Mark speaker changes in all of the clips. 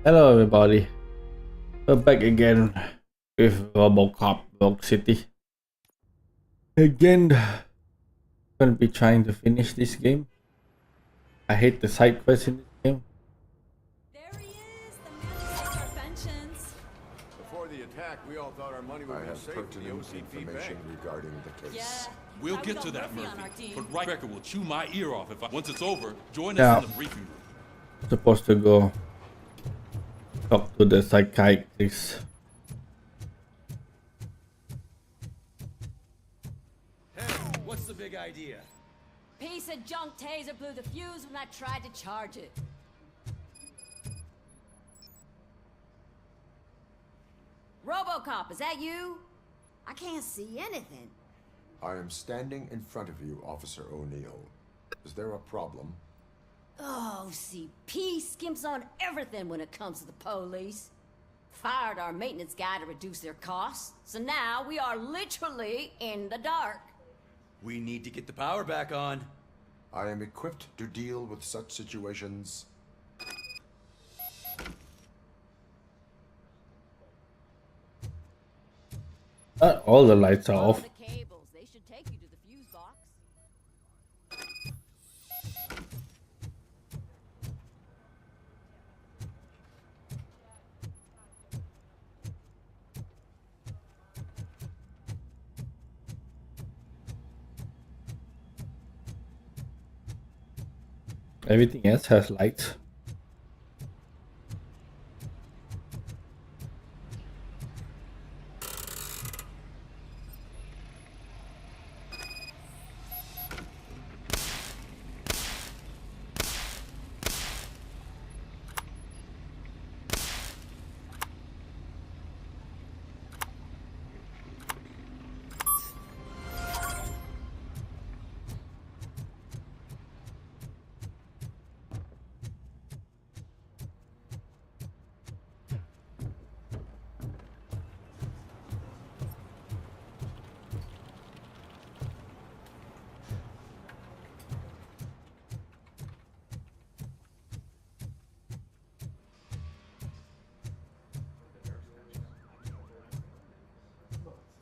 Speaker 1: Hello everybody, we're back again with RoboCop Rogue City. Again, gonna be trying to finish this game. I hate the side quests in this game.
Speaker 2: There he is, the man who saved our pensions.
Speaker 3: Before the attack, we all thought our money would be safe with the OCP bank.
Speaker 4: Regarding the case.
Speaker 2: Yeah.
Speaker 5: We'll get to that, Murphy. But Kraken will chew my ear off if once it's over, join us
Speaker 1: Yeah.
Speaker 5: in the briefing room.
Speaker 1: Supposed to go talk to the psychiatrist.
Speaker 6: Hey, what's the big idea?
Speaker 2: Piece of junk taser blew the fuse when I tried to charge it. RoboCop, is that you? I can't see anything.
Speaker 4: I am standing in front of you, Officer O'Neill. Is there a problem?
Speaker 2: Oh, OCP skimps on everything when it comes to the police. Fired our maintenance guy to reduce their costs, so now we are literally in the dark.
Speaker 6: We need to get the power back on.
Speaker 4: I am equipped to deal with such situations.
Speaker 1: All the lights are
Speaker 2: Follow
Speaker 1: off.
Speaker 2: the cables. They should take you to the fuse box.
Speaker 1: Everything else has lights.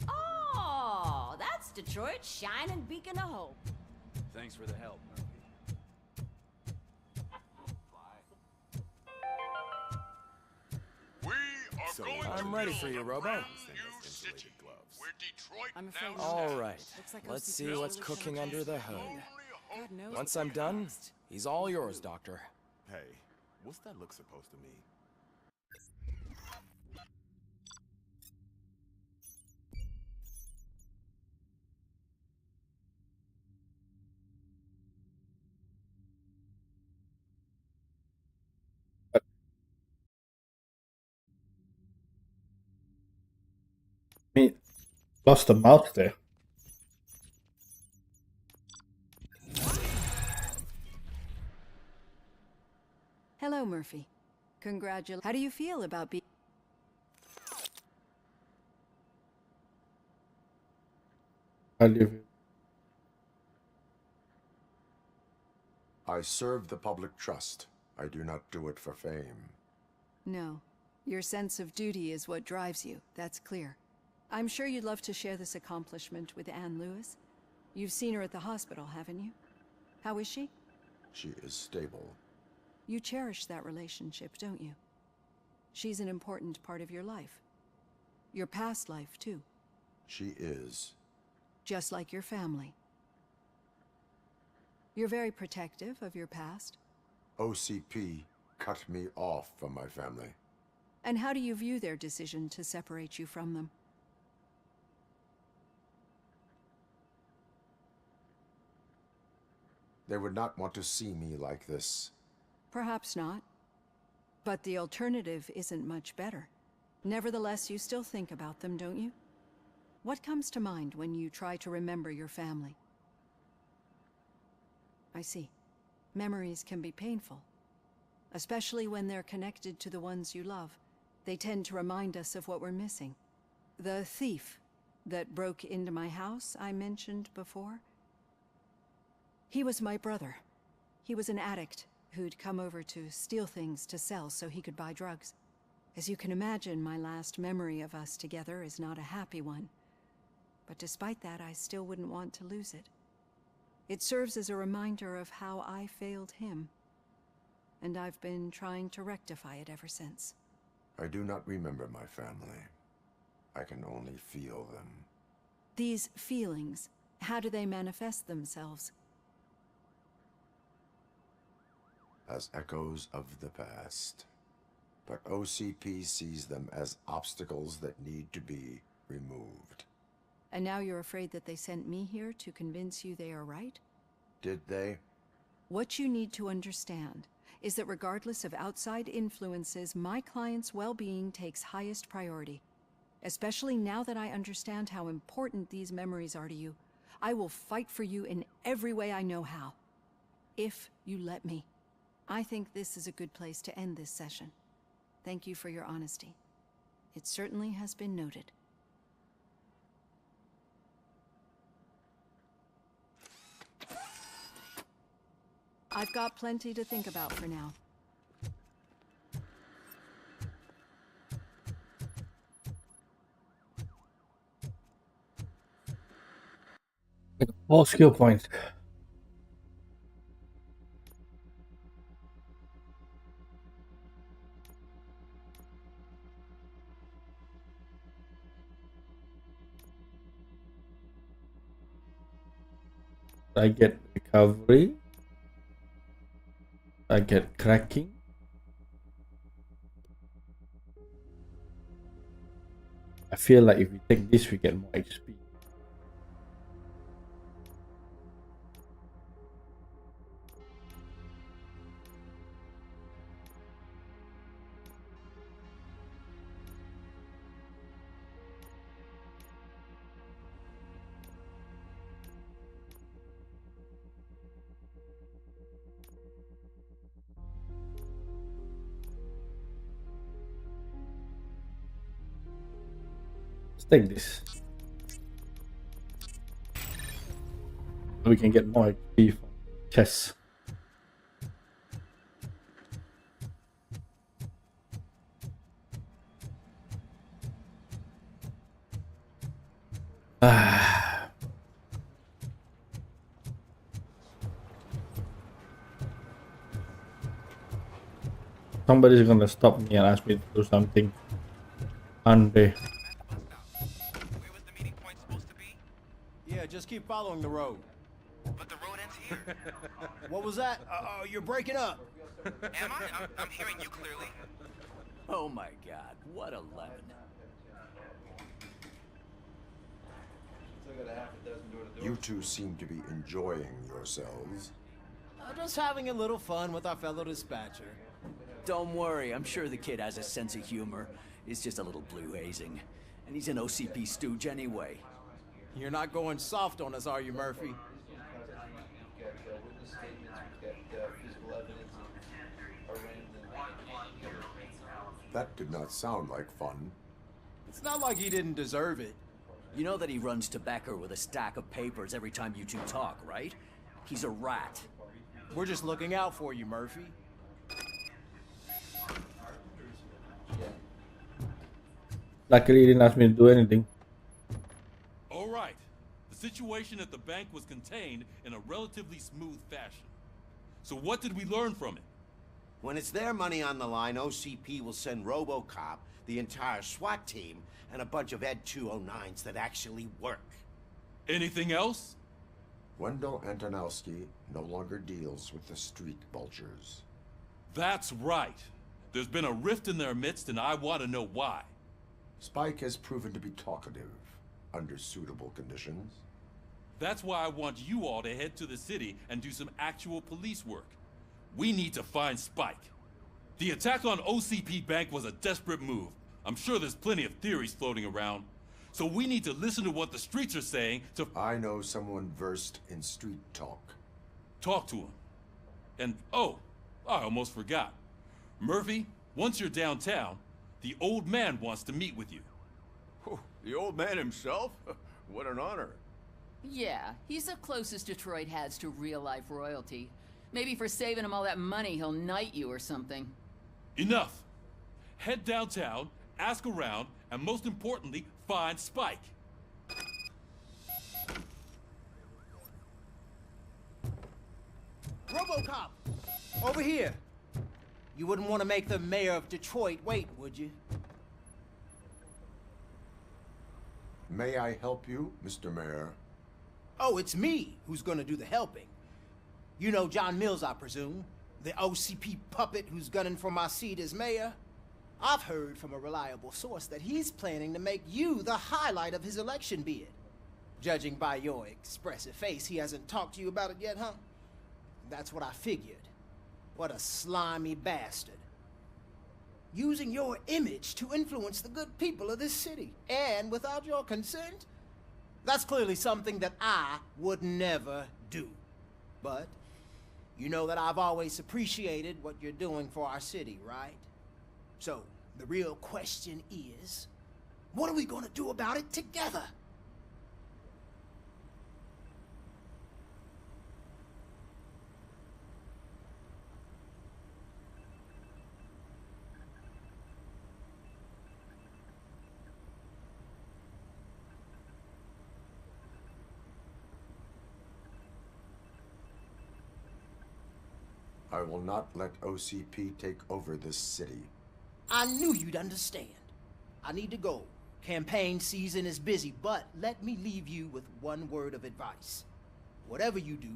Speaker 2: Oh, that's Detroit's shining beacon of hope.
Speaker 6: Thanks for the help, Murphy.
Speaker 3: We are going
Speaker 7: I'm
Speaker 3: to
Speaker 7: ready
Speaker 3: build
Speaker 7: for you,
Speaker 3: a
Speaker 7: Robo.
Speaker 3: brand new city where Detroit
Speaker 2: I'm afraid
Speaker 3: now
Speaker 2: not.
Speaker 7: All right, let's see what's cooking under the hood. Once I'm done, he's all yours, Doctor.
Speaker 8: Hey, what's that look supposed to mean?
Speaker 1: Me lost the mouse there.
Speaker 9: Hello, Murphy. Congratulations. How do you feel about being...
Speaker 1: How do you feel?
Speaker 4: I serve the public trust. I do not do it for fame.
Speaker 9: No. Your sense of duty is what drives you. That's clear. I'm sure you'd love to share this accomplishment with Anne Lewis. You've seen her at the hospital, haven't you? How is she?
Speaker 4: She is stable.
Speaker 9: You cherish that relationship, don't you? She's an important part of your life. Your past life, too.
Speaker 4: She is.
Speaker 9: Just like your family. You're very protective of your past.
Speaker 4: OCP cut me off from my family.
Speaker 9: And how do you view their decision to separate you from them?
Speaker 4: They would not want to see me like this.
Speaker 9: Perhaps not. But the alternative isn't much better. Nevertheless, you still think about them, don't you? What comes to mind when you try to remember your family? I see. memories can be painful, especially when they're connected to the ones you love. They tend to remind us of what we're missing. The thief that broke into my house I mentioned before, he was my brother. He was an addict who'd come over to steal things to sell so he could buy drugs. As you can imagine, my last memory of us together is not a happy one. But despite that, I still wouldn't want to lose it. It serves as a reminder of how I failed him. And I've been trying to rectify it ever since.
Speaker 4: I do not remember my family. I can only feel them.
Speaker 9: These feelings, how do they manifest themselves?
Speaker 4: As echoes of the past. But OCP sees them as obstacles that need to be removed.
Speaker 9: And now you're afraid that they sent me here to convince you they are right?
Speaker 4: Did they?
Speaker 9: What you need to understand is that regardless of outside influences, my client's well-being takes highest priority. Especially now that I understand how important these memories are to you. I will fight for you in every way I know how. If you let me. I think this is a good place to end this session. Thank you for your honesty. It certainly has been noted. I've got plenty to think about for now.
Speaker 1: All skill points. I get recovery. I get cracking. I feel like if we take this, we get more XP. Take this. We can get more XP from chess. Somebody's gonna stop me and ask me to do something. Andre.
Speaker 6: Yeah, just keep following the road.
Speaker 10: But the road ends here.
Speaker 6: What was that? You're breaking up.
Speaker 10: Am I? I'm hearing you clearly.
Speaker 6: Oh my god, what a lemon.
Speaker 4: You two seem to be enjoying yourselves.
Speaker 6: Just having a little fun with our fellow dispatcher.
Speaker 11: Don't worry, I'm sure the kid has a sense of humor. It's just a little blue hazing. And he's an OCP stooge anyway.
Speaker 6: You're not going soft on us, are you, Murphy?
Speaker 4: That did not sound like fun.
Speaker 6: It's not like he didn't deserve it.
Speaker 11: You know that he runs to Becker with a stack of papers every time you two talk, right? He's a rat.
Speaker 6: We're just looking out for you, Murphy.
Speaker 1: Luckily, he didn't ask me to do anything.
Speaker 5: All right. The situation at the bank was contained in a relatively smooth fashion. So what did we learn from it?
Speaker 12: When it's their money on the line, OCP will send RoboCop, the entire SWAT team, and a bunch of Ed 209s that actually work.
Speaker 5: Anything else?
Speaker 4: Wendell Antonowski no longer deals with the street vultures.
Speaker 5: That's right. There's been a rift in their midst, and I want to know why.
Speaker 4: Spike has proven to be talkative, under suitable conditions.
Speaker 5: That's why I want you all to head to the city and do some actual police work. We need to find Spike. The attack on OCP Bank was a desperate move. I'm sure there's plenty of theories floating around. So we need to listen to what the streets are saying to...
Speaker 4: I know someone versed in street talk.
Speaker 5: Talk to him. And oh, I almost forgot. Murphy, once you're downtown, the old man wants to meet with you.
Speaker 3: Oh, the old man himself? What an honor.
Speaker 13: Yeah, he's the closest Detroit has to real-life royalty. Maybe for saving him all that money, he'll knight you or something.
Speaker 5: Enough. Head downtown, ask around, and most importantly, find Spike.
Speaker 6: RoboCop! Over here! You wouldn't want to make the mayor of Detroit wait, would you?
Speaker 4: May I help you, Mr. Mayor?
Speaker 6: Oh, it's me who's gonna do the helping. You know John Mills, I presume? The OCP puppet who's gunning for my seat as mayor? I've heard from a reliable source that he's planning to make you the highlight of his election bid. Judging by your expressive face, he hasn't talked to you about it yet, huh? That's what I figured. What a slimy bastard. Using your image to influence the good people of this city, and without your consent? That's clearly something that I would never do. But you know that I've always appreciated what you're doing for our city, right? So, the real question is, what are we gonna do about it together?
Speaker 4: I will not let OCP take over this city.
Speaker 6: I knew you'd understand. I need to go. Campaign season is busy, but let me leave you with one word of advice. Whatever you do,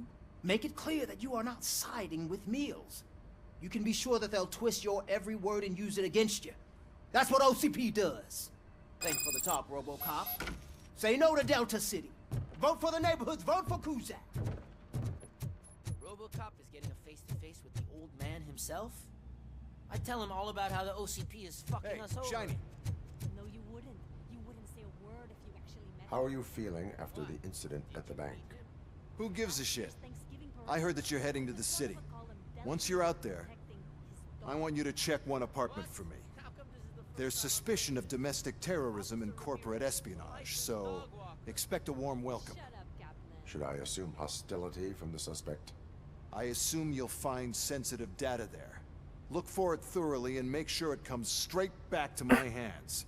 Speaker 6: make it clear that you are not siding with Mills. You can be sure that they'll twist your every word and use it against you. That's what OCP does. Thanks for the talk, RoboCop. Say no to Delta City. Vote for the neighborhoods. Vote for Kuzak.
Speaker 11: RoboCop is getting a face-to-face with the old man himself? I tell him all about how the OCP is fucking us over.
Speaker 8: Shiny.
Speaker 14: No, you wouldn't. You wouldn't say a word if you actually met
Speaker 4: How are you feeling after the incident at the bank?
Speaker 8: Who gives a shit? I heard that you're heading to the city. Once you're out there, I want you to check one apartment for me. There's suspicion of domestic terrorism and corporate espionage, so expect a warm welcome.
Speaker 4: Should I assume hostility from the suspect?
Speaker 8: I assume you'll find sensitive data there. Look for it thoroughly and make sure it comes straight back to my hands.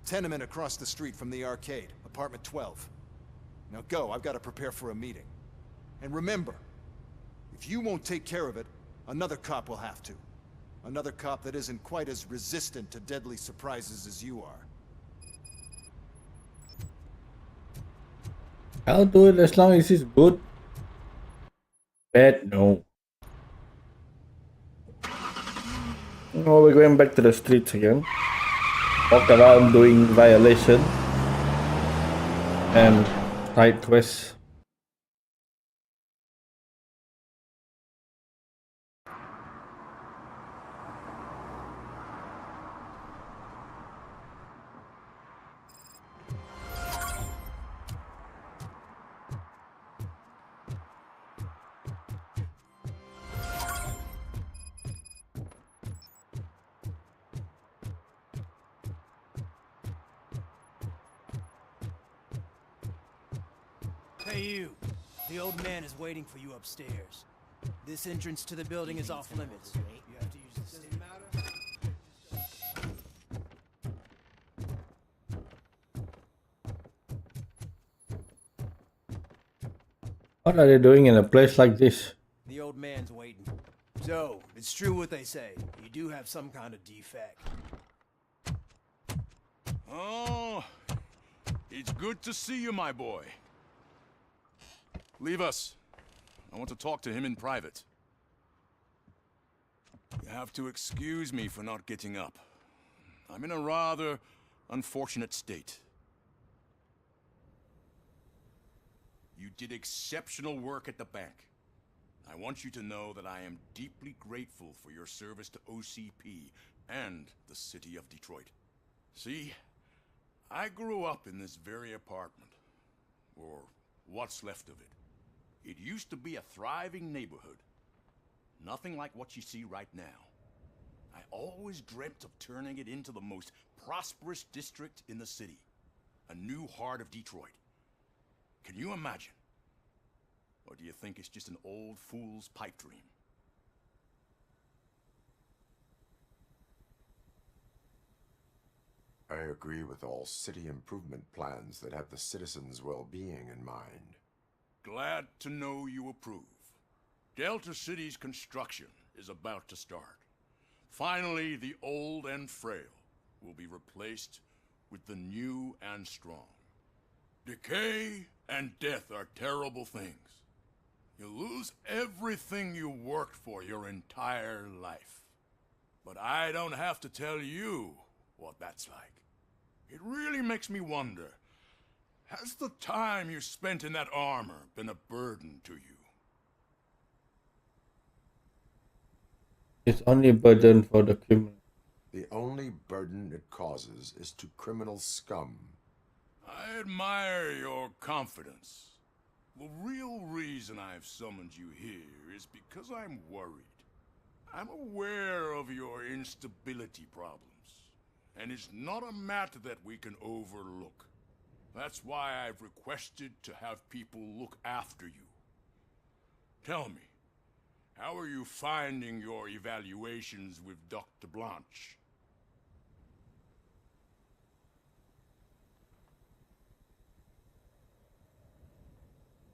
Speaker 8: Tenement across the street from the arcade, apartment 12. Now go, I've got to prepare for a meeting. And remember, if you won't take care of it, another cop will have to. Another cop that isn't quite as resistant to deadly surprises as you are.
Speaker 1: I'll do it as long as it's good. Bad, no. Oh, we're going back to the streets again. Walk around doing violation and side quests.
Speaker 6: Hey you, the old man is waiting for you upstairs. This entrance to the building is off limits. You have to use the stairs.
Speaker 1: What are they doing in a place like this?
Speaker 6: The old man's waiting. So, it's true what they say. You do have some kind of defect.
Speaker 8: Oh, it's good to see you, my boy. Leave us. I want to talk to him in private. You have to excuse me for not getting up. I'm in a rather unfortunate state. You did exceptional work at the bank. I want you to know that I am deeply grateful for your service to OCP and the city of Detroit. See, I grew up in this very apartment, or what's left of it. It used to be a thriving neighborhood.
Speaker 15: Nothing like what you see right now. I always dreamt of turning it into the most prosperous district in the city. A new heart of Detroit. Can you imagine? Or do you think it's just an old fool's pipe dream?
Speaker 4: I agree with all city improvement plans that have the citizens' well-being in mind.
Speaker 15: Glad to know you approve. Delta City's construction is about to start. Finally, the old and frail will be replaced with the new and strong. Decay and death are terrible things. You lose everything you worked for your entire life. But I don't have to tell you what that's like. It really makes me wonder, has the time you spent in that armor been a burden to you?
Speaker 1: It's only a burden for the criminal.
Speaker 4: The only burden it causes is to criminal scum.
Speaker 15: I admire your confidence. The real reason I've summoned you here is because I'm worried. I'm aware of your instability problems. And it's not a matter that we can overlook. That's why I've requested to have people look after you. Tell me, how are you finding your evaluations with Dr. Blanche?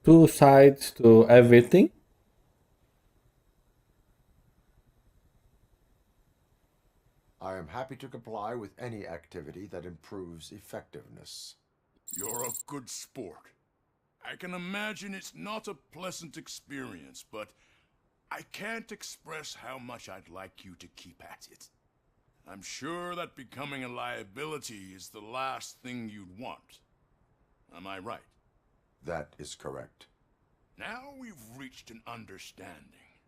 Speaker 1: Two sides to everything.
Speaker 4: I am happy to comply with any activity that improves effectiveness.
Speaker 15: You're a good sport. I can imagine it's not a pleasant experience, but I can't express how much I'd like you to keep at it. I'm sure that becoming a liability is the last thing you'd want. Am I right?
Speaker 4: That is correct.
Speaker 15: Now we've reached an understanding.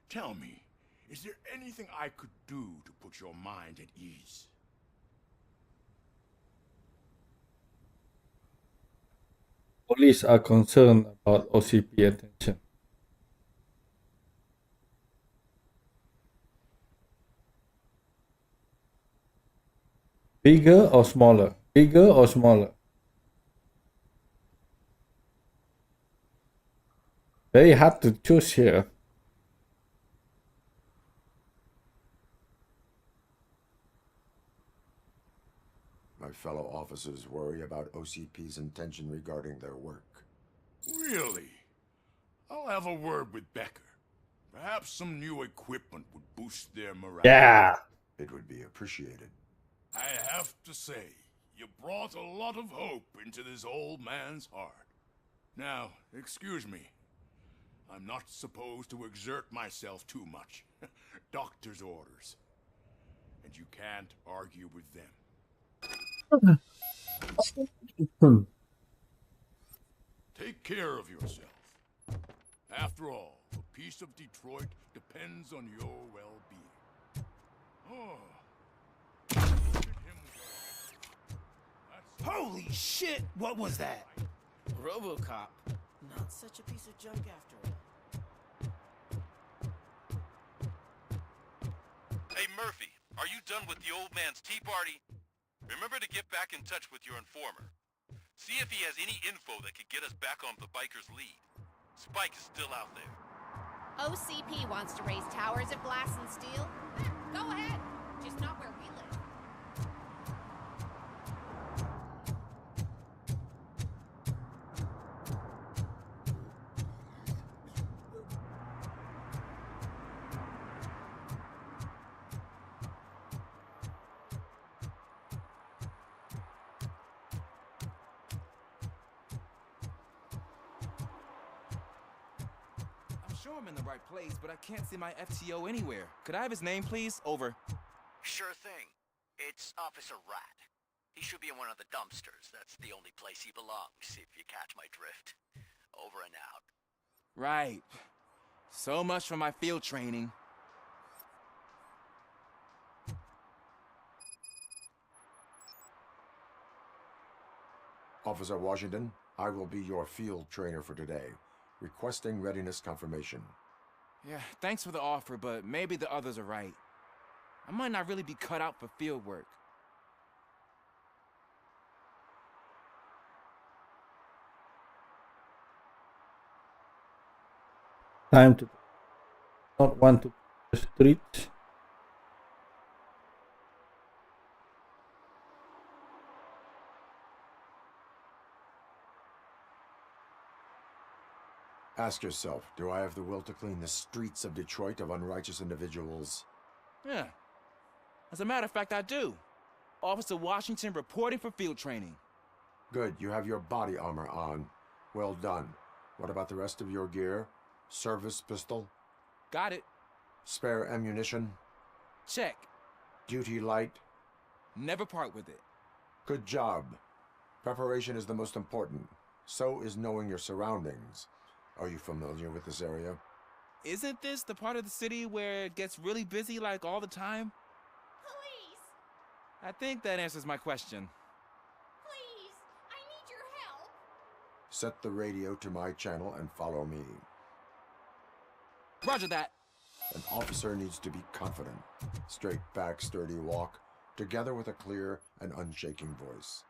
Speaker 15: Tell me, is there anything I could do to put your mind at ease?
Speaker 1: Police are concerned about OCP attention. Bigger or smaller? Bigger or smaller? Very hard to choose here.
Speaker 4: My fellow officers worry about OCP's intention regarding their work.
Speaker 15: Really? I'll have a word with Becker. Perhaps some new equipment would boost their morale.
Speaker 1: Yeah.
Speaker 4: It would be appreciated.
Speaker 15: I have to say, you brought a lot of hope into this old man's heart. Now, excuse me. I'm not supposed to exert myself too much. Doctor's orders. And you can't argue with them. Take care of yourself. After all, the peace of Detroit depends on your well-being. Oh. Look at him go.
Speaker 6: Holy shit! What was that?
Speaker 11: RoboCop. Not such a piece of junk after all.
Speaker 5: Hey, Murphy, are you done with the old man's tea party? Remember to get back in touch with your informer. See if he has any info that could get us back on the biker's lead. Spike is still out there.
Speaker 16: OCP wants to raise towers of glass and steel? Go ahead. Just not where we live.
Speaker 7: Sure, I'm in the right place, but I can't see my FTO anywhere. Could I have his name, please? Over.
Speaker 10: Sure thing. It's Officer Rat. He should be in one of the dumpsters. That's the only place he belongs, if you catch my drift. Over and out.
Speaker 7: Right. So much for my field training.
Speaker 4: Officer Washington, I will be your field trainer for today. Requesting readiness confirmation.
Speaker 7: Yeah, thanks for the offer, but maybe the others are right. I might not really be cut out for field work.
Speaker 1: Time to not want to the streets.
Speaker 4: Ask yourself, do I have the will to clean the streets of Detroit of unrighteous individuals?
Speaker 7: Yeah. As a matter of fact, I do. Officer Washington reporting for field training.
Speaker 4: Good, you have your body armor on. Well done. What about the rest of your gear? Service pistol?
Speaker 7: Got it.
Speaker 4: Spare ammunition?
Speaker 7: Check.
Speaker 4: Duty light?
Speaker 7: Never part with it.
Speaker 4: Good job. Preparation is the most important. So is knowing your surroundings. Are you familiar with this area?
Speaker 7: Isn't this the part of the city where it gets really busy like all the time?
Speaker 16: Police!
Speaker 7: I think that answers my question.
Speaker 16: Please! I need your help!
Speaker 4: Set the radio to my channel and follow me.
Speaker 7: Roger that.
Speaker 4: An officer needs to be confident. Straight back, sturdy walk, together with a clear and unshaking voice.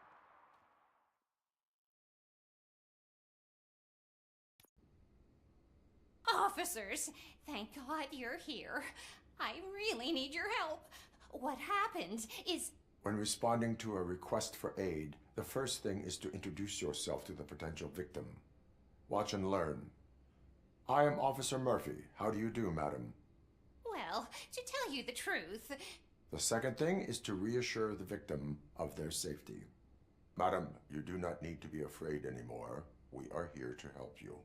Speaker 16: Officers, thank God you're here. I really need your help. What happened is...
Speaker 4: When responding to a request for aid, the first thing is to introduce yourself to the potential victim. Watch and learn. I am Officer Murphy. How do you do, madam?
Speaker 16: Well, to tell you the truth...
Speaker 4: The second thing is to reassure the victim of their safety. Madam, you do not need to be afraid anymore. We are here to help you.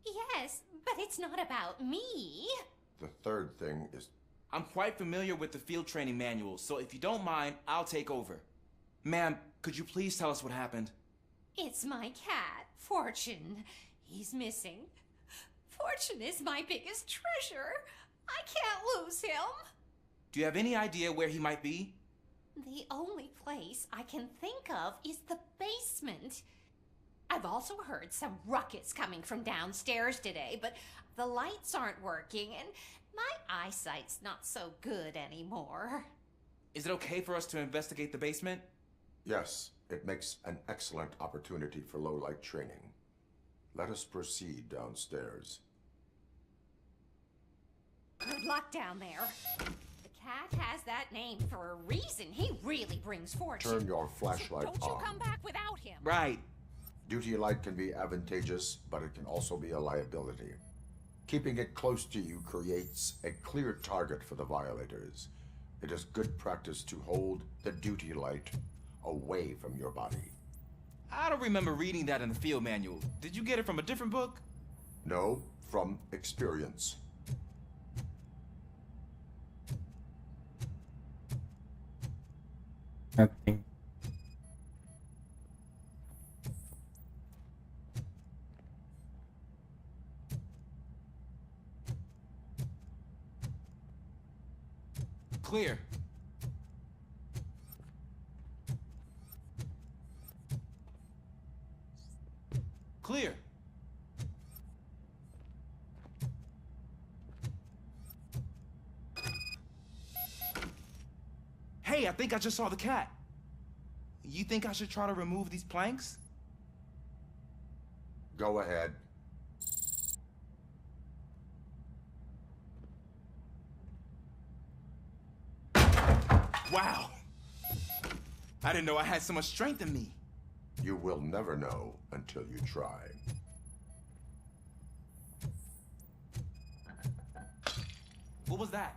Speaker 16: Yes, but it's not about me.
Speaker 4: The third thing is...
Speaker 7: I'm quite familiar with the field training manual, so if you don't mind, I'll take over. Ma'am, could you please tell us what happened?
Speaker 16: It's my cat, Fortune. He's missing. Fortune is my biggest treasure. I can't lose him.
Speaker 7: Do you have any idea where he might be?
Speaker 16: The only place I can think of is the basement. I've also heard some ruckus coming from downstairs today, but the lights aren't working and my eyesight's not so good anymore.
Speaker 7: Is it okay for us to investigate the basement?
Speaker 4: Yes, it makes an excellent opportunity for low-light training. Let us proceed downstairs.
Speaker 16: Good luck down there. The cat has that name for a reason. He really brings fortune.
Speaker 4: Turn your flashlight
Speaker 16: Don't you
Speaker 4: on.
Speaker 16: come back without him.
Speaker 7: Right.
Speaker 4: Duty light can be advantageous, but it can also be a liability. Keeping it close to you creates a clear target for the violators. It is good practice to hold the duty light away from your body.
Speaker 7: I don't remember reading that in the field manual. Did you get it from a different book?
Speaker 4: No, from experience.
Speaker 1: Nothing.
Speaker 7: Clear. Clear. Hey, I think I just saw the cat. You think I should try to remove these planks?
Speaker 4: Go ahead.
Speaker 7: Wow. I didn't know I had so much strength in me.
Speaker 4: You will never know until you try.
Speaker 7: What was that?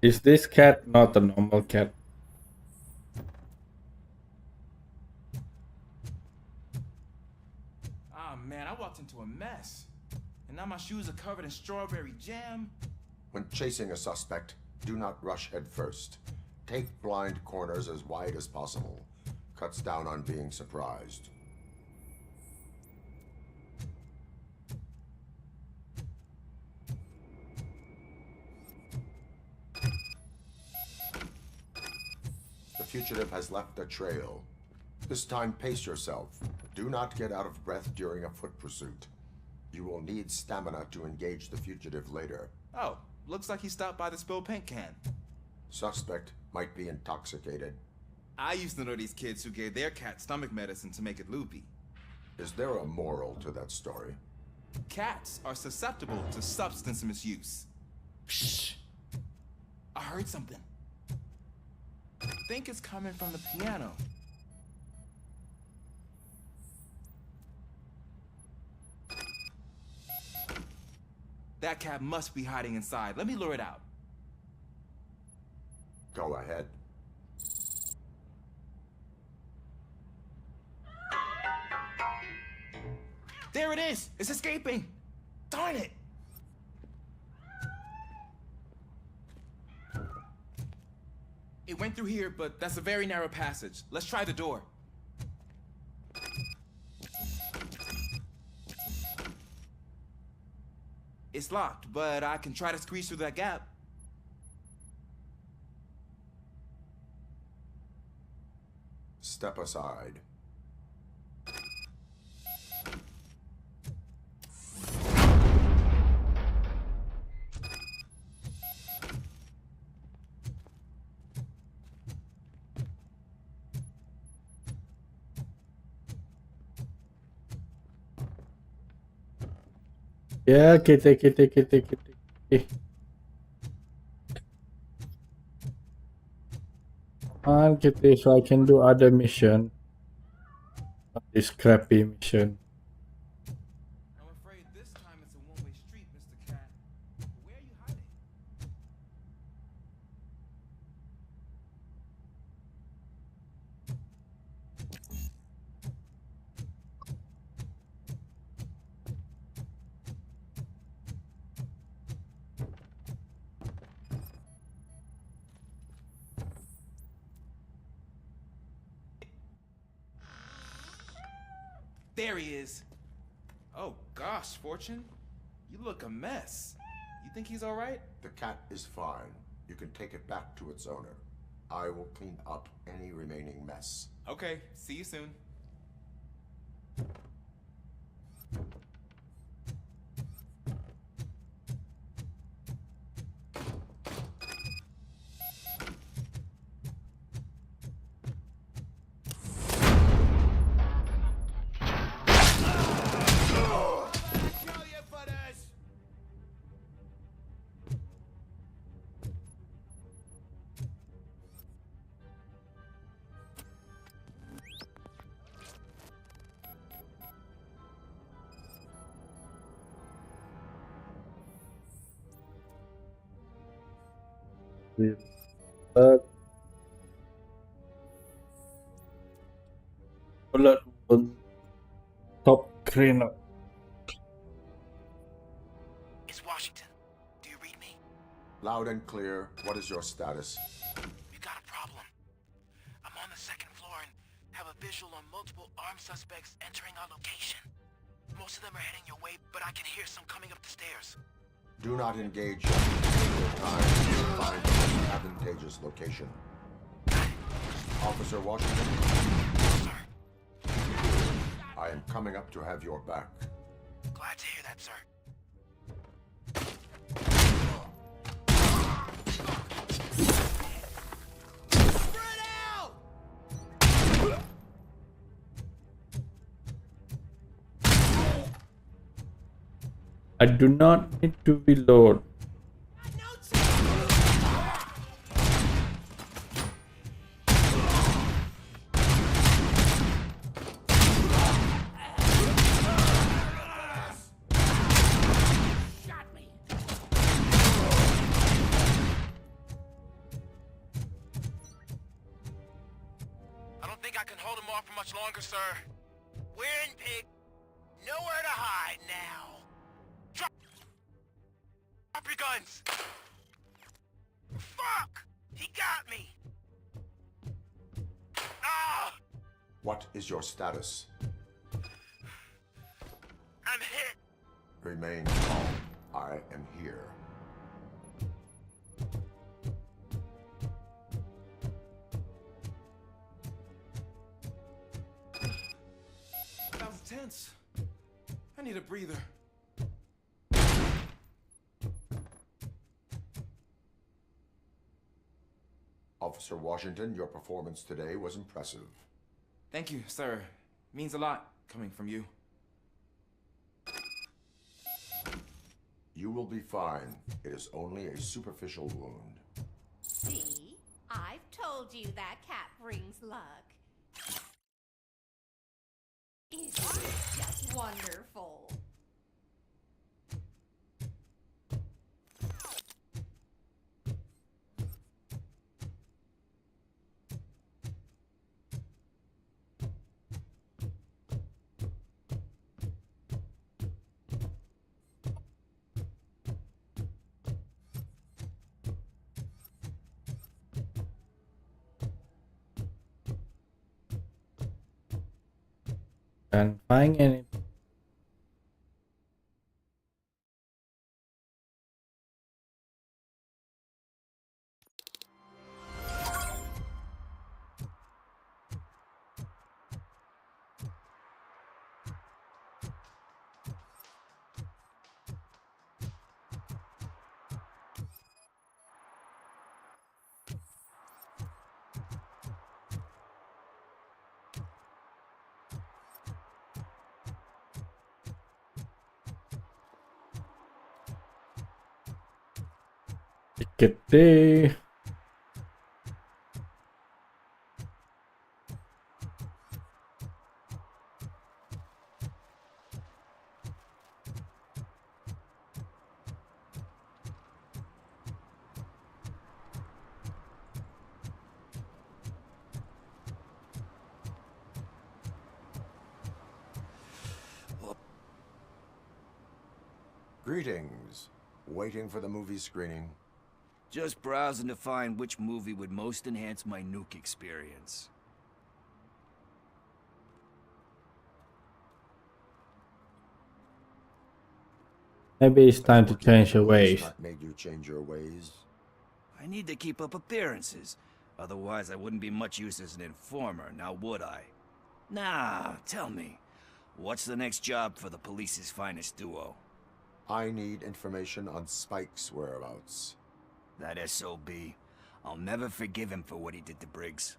Speaker 1: Is this cat not a normal cat?
Speaker 7: Ah, man, I walked into a mess. And now my shoes are covered in strawberry jam.
Speaker 4: When chasing a suspect, do not rush head first. Take blind corners as wide as possible. Cuts down on being surprised. fugitive has left a trail. This time, pace yourself. Do not get out of breath during a foot pursuit. You will need stamina to engage the fugitive later.
Speaker 7: Oh, looks like he stopped by the spilled paint can.
Speaker 4: Suspect might be intoxicated.
Speaker 7: I used to know these kids who gave their cat stomach medicine to make it loopy.
Speaker 4: Is there a moral to that story?
Speaker 7: Cats are susceptible to substance misuse. Shh! I heard something. I think it's coming from the piano. That cat must be hiding inside. Let me lure it out.
Speaker 4: Go ahead.
Speaker 7: There it is! It's escaping! Darn it! It went through here, but that's a very narrow passage. Let's try the door. It's locked, but I can try to squeeze through that gap.
Speaker 4: Step aside.
Speaker 1: Yeah, kitty. Come on, kitty, so I can do other mission. Not this crappy mission.
Speaker 7: I'm afraid this time it's a one-way street, Mr. Cat. Where are you hiding? There he is. Oh gosh, Fortune. You look a mess. You think he's all right?
Speaker 4: The cat is fine. You can take it back to its owner. I will clean up any remaining mess.
Speaker 7: Okay, see you soon.
Speaker 1: Bullet on top screen.
Speaker 10: It's Washington. Do you read me?
Speaker 4: Loud and clear. What is your status?
Speaker 10: We got a problem. I'm on the second floor and have a visual on multiple armed suspects entering our location. Most of them are heading your way, but I can hear some coming up the stairs.
Speaker 4: Do not engage. Take your time to find an advantageous location. Officer Washington?
Speaker 10: Sir.
Speaker 4: I am coming up to have your back.
Speaker 10: Glad to hear that, sir.
Speaker 6: Spread out!
Speaker 1: I do not need to reload.
Speaker 10: Longer, sir. We're in Pig. Nowhere to hide now. Drop your guns. Fuck! He got me. Ah!
Speaker 4: What is your status?
Speaker 10: I'm hit.
Speaker 4: Remain calm. I am here.
Speaker 7: tense. I need a breather.
Speaker 4: Officer Washington, your performance today was impressive.
Speaker 7: Thank you, sir. Means a lot coming from you.
Speaker 4: You will be fine. It is only a superficial wound.
Speaker 16: See? I've told you that cat brings luck. Isn't it just wonderful?
Speaker 1: Can't find any. Gede.
Speaker 4: Greetings. Waiting for the movie screening.
Speaker 11: Just browsing to find which movie would most enhance my nuke experience.
Speaker 1: Maybe it's time to
Speaker 4: Working
Speaker 1: change your
Speaker 4: with police
Speaker 1: ways.
Speaker 4: not made you change your ways.
Speaker 11: I need to keep up appearances. Otherwise, I wouldn't be much use as an informer, now would I? Nah, tell me. What's the next job for the police's finest duo?
Speaker 4: I need information on Spike's whereabouts.
Speaker 11: That SOB. I'll never forgive him for what he did to Briggs.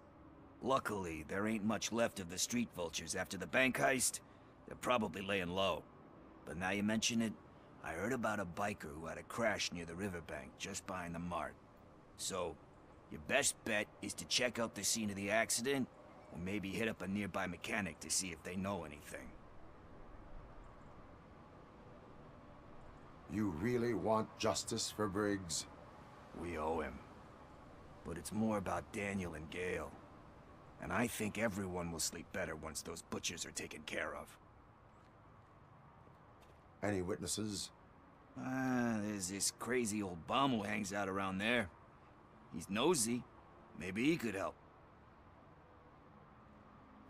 Speaker 11: Luckily, there ain't much left of the street vultures after the bank heist. They're probably laying low. But now you mention it, I heard about a biker who had a crash near the riverbank just behind the mart. So, your best bet is to check out the scene of the accident, or maybe hit up a nearby mechanic to see if they know anything.
Speaker 4: You really want justice for Briggs?
Speaker 11: We owe him. But it's more about Daniel and Gale. And I think everyone will sleep better once those butchers are taken care of.
Speaker 4: Any witnesses?
Speaker 11: There's this crazy old bum who hangs out around there. He's nosy. Maybe he could help.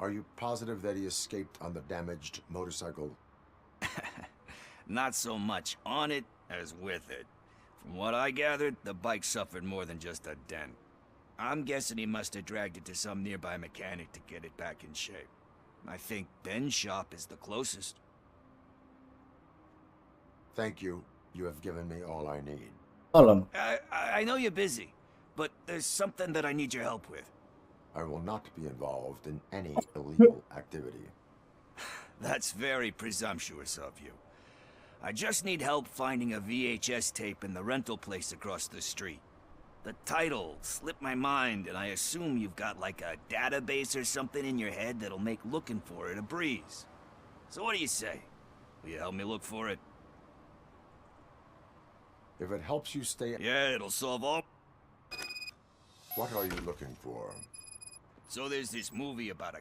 Speaker 4: Are you positive that he escaped on the damaged motorcycle?
Speaker 11: Not so much on it as with it. From what I gathered, the bike suffered more than just a dent. I'm guessing he must have dragged it to some nearby mechanic to get it back in shape. I think Ben's shop is the closest.
Speaker 4: Thank you. You have given me all I need.
Speaker 1: Hold on.
Speaker 11: I know you're busy, but there's something that I need your help with.
Speaker 4: I will not be involved in any illegal activity.
Speaker 11: That's very presumptuous of you. I just need help finding a VHS tape in the rental place across the street. The title slipped my mind, and I assume you've got like a database or something in your head that'll make looking for it a breeze. So what do you say? Will you help me look for it?
Speaker 4: If it helps you stay...
Speaker 11: Yeah, it'll solve all...
Speaker 4: What are you looking for?
Speaker 11: So there's this movie about a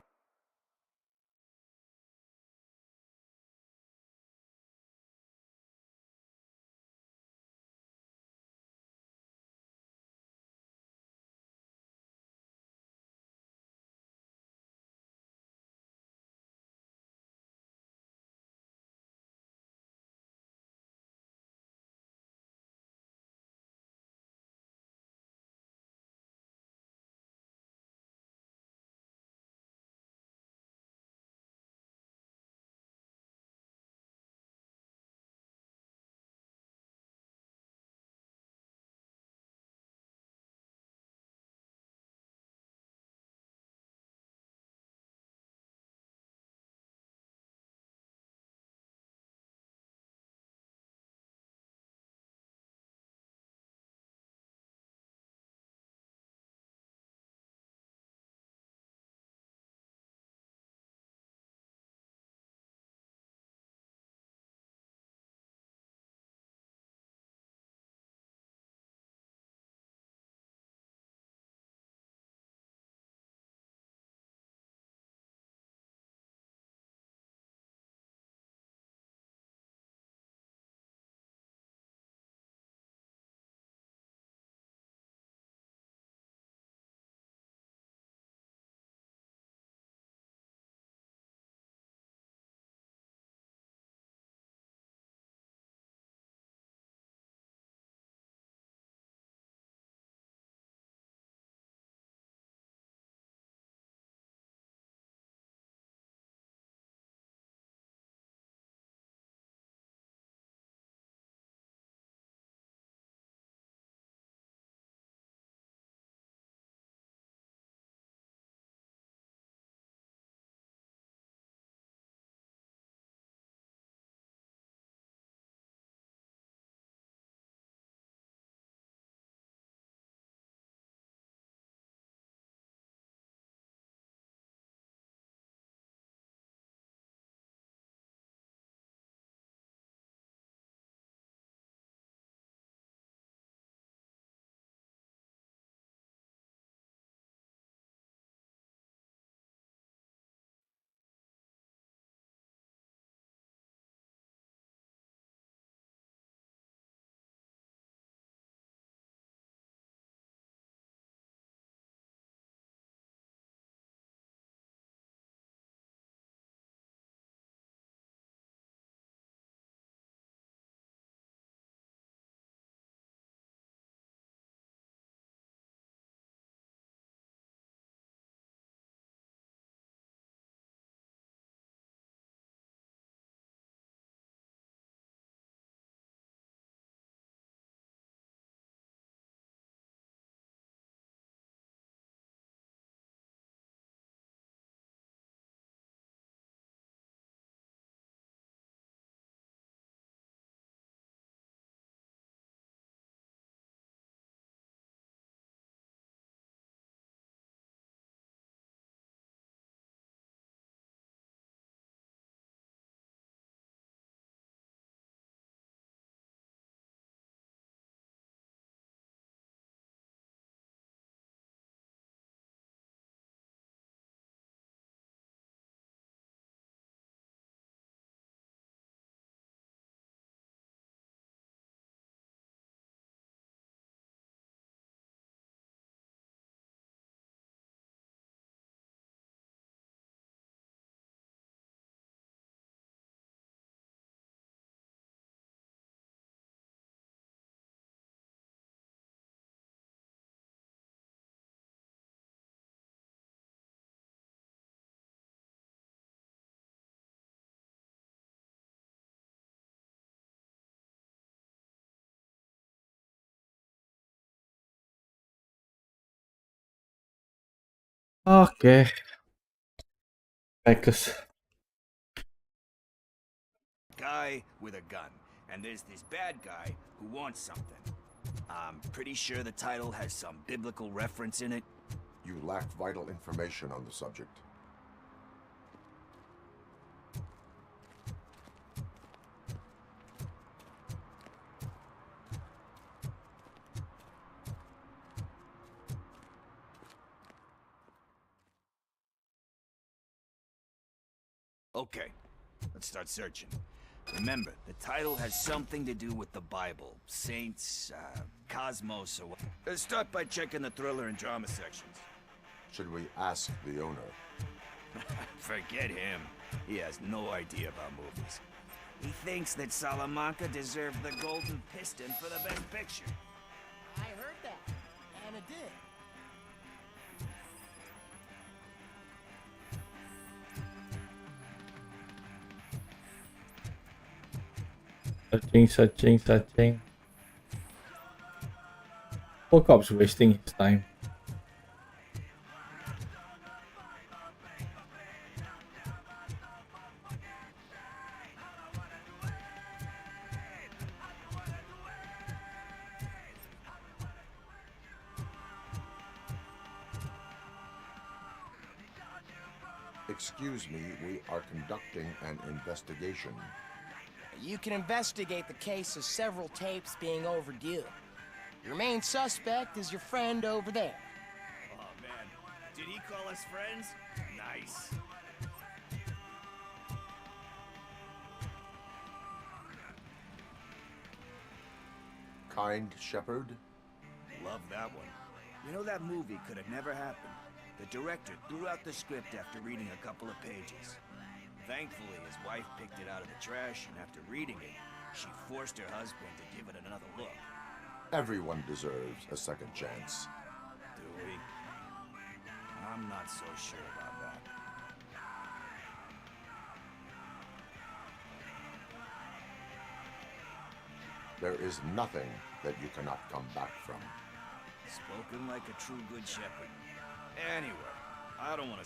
Speaker 1: Oke. Bagus.
Speaker 11: Guy with a gun, and there's this bad guy who wants something. I'm pretty sure the title has some biblical reference in it.
Speaker 4: You lack vital information on the subject.
Speaker 11: Okay, let's start searching. Remember, the title has something to do with the Bible, saints, cosmos, or what. Let's start by checking the thriller and drama sections.
Speaker 4: Should we ask the owner?
Speaker 11: Forget him. He has no idea about movies. He thinks that Salamanca deserved the Golden Piston for the Best Picture.
Speaker 6: I heard that, and it did.
Speaker 1: Searching. RoboCop's wasting his time.
Speaker 4: Excuse me, we are conducting an investigation.
Speaker 6: You can investigate the case of several tapes being overdue. Your main suspect is your friend over there.
Speaker 11: Oh man, did he call us friends? Nice.
Speaker 4: Kind Shepherd?
Speaker 11: Love that one. You know, that movie could have never happened. The director threw out the script after reading a couple of pages. Thankfully, his wife picked it out of the trash, and after reading it, she forced her husband to give it another look.
Speaker 4: Everyone deserves a second chance.
Speaker 11: Do we? I'm not so sure about that.
Speaker 4: There is nothing that you cannot come back from.
Speaker 11: Spoken like a true good shepherd. Anyway, I don't want to